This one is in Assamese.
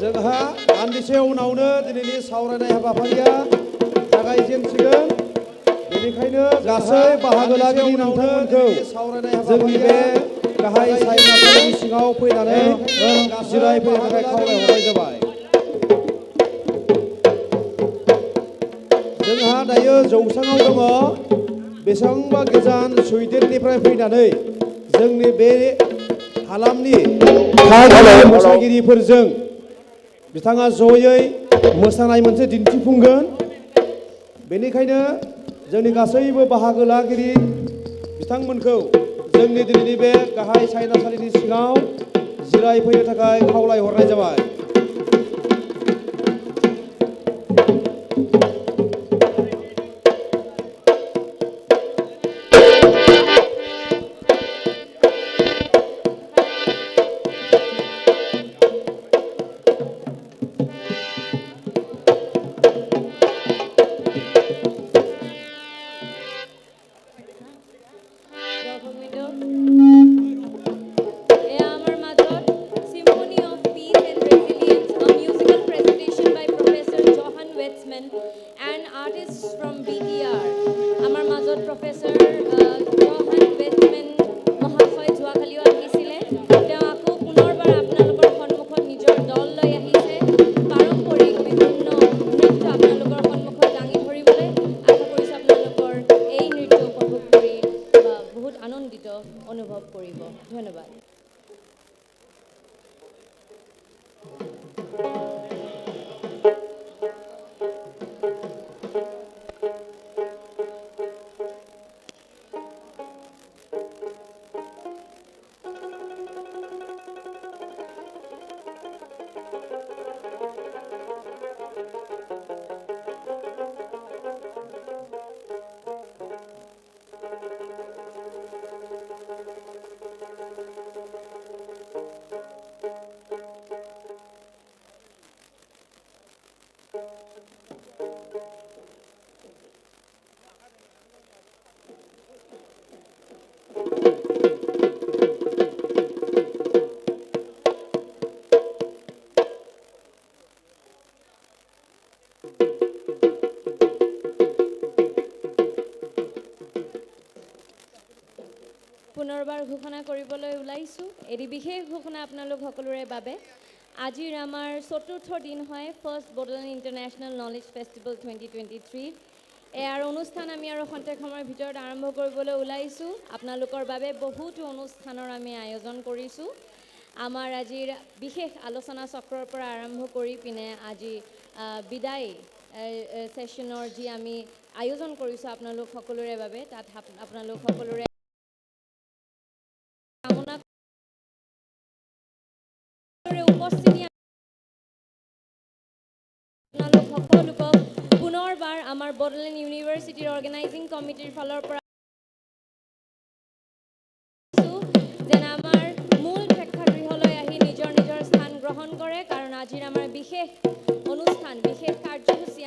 जोंहा दान्दिसे उनावनो दिनैनि सावरायनाय हाबाफारिया जागायजेनसिगोन बेनिखायनो गासै बाहागो लागिरि नोंथांमोनखौ जोंनि बे गाहाय सायनासालिनि सिङाव फैनानै जिरायफैनो थाखाय खावलायहरनाय जाबाय। जोंहा दायो जौसाङाव दङ बेसेबांबा गोजान सुइडेननिफ्राय फैनानै जोंनि बे हालामनि मोसागिरिफोरजों बिथाङा जयै मोसानाय मोनसे दिन्थिफुंगोन। बेनिखायनो जोंनि गासैबो बाहागो लागिरि बिथांमोनखौ जोंनि दिनैनि बे गाहाय सायनासालिनि सिङाव जिरायफैनो थाखाय खावलायहरनाय जाबाय। And artists from BTR. Amar Mazot Professor Johan Westman Mohashoy Joakalio Ahisile. Teo ako punorbar apnalokor সন্মুখত নিজৰ দল লৈ আহিছে পাৰম্পৰিক বিভিন্ন নৃত্য আপোনালোকৰ সন্মুখত দাঙি ধৰিবলৈ আশা কৰিছোঁ আপোনালোকৰ এই নৃত্য উপভোগ কৰি বহুত আনন্দিত অনুভৱ কৰিব। ধন্যবাদ। পুনৰবাৰ ঘোষণা কৰিবলৈ ওলাইছোঁ এটি বিশেষ ঘোষণা আপোনালোক সকলোৰে বাবে। আজিৰ আমাৰ চতুৰ্থ দিন হয় first Bodoland international knowledge festival 2023। ইয়াৰ অনুষ্ঠান আমি আৰু খন্তেক সময়ৰ ভিতৰত আৰম্ভ কৰিবলৈ ওলাইছোঁ। আপোনালোকৰ বাবে বহুতো অনুষ্ঠানৰ আমি আয়োজন কৰিছোঁ। আমাৰ আজিৰ বিশেষ আলোচনা চক্ৰৰ পৰা আৰম্ভ কৰি পিনে আজি বিদায় ছেশ্যনৰ যি আমি আয়োজন কৰিছোঁ আপোনালোক সকলোৰে বাবে তাত আপোনালোক সকলোৰে উপস্থিতি আপোনালোক সকলোকক পুনৰবাৰ আমাৰ বডোলেণ্ড ইউনিভাৰ্চিটিৰ অৰ্গেনাইজিং কমিটিৰ ফালৰ পৰা যেন আমাৰ মূল প্ৰেক্ষাগৃহলৈ আহি নিজৰ নিজৰ স্থান গ্ৰহণ কৰে কাৰণ আজিৰ আমাৰ বিশেষ অনুষ্ঠান বিশেষ কাৰ্যসূচী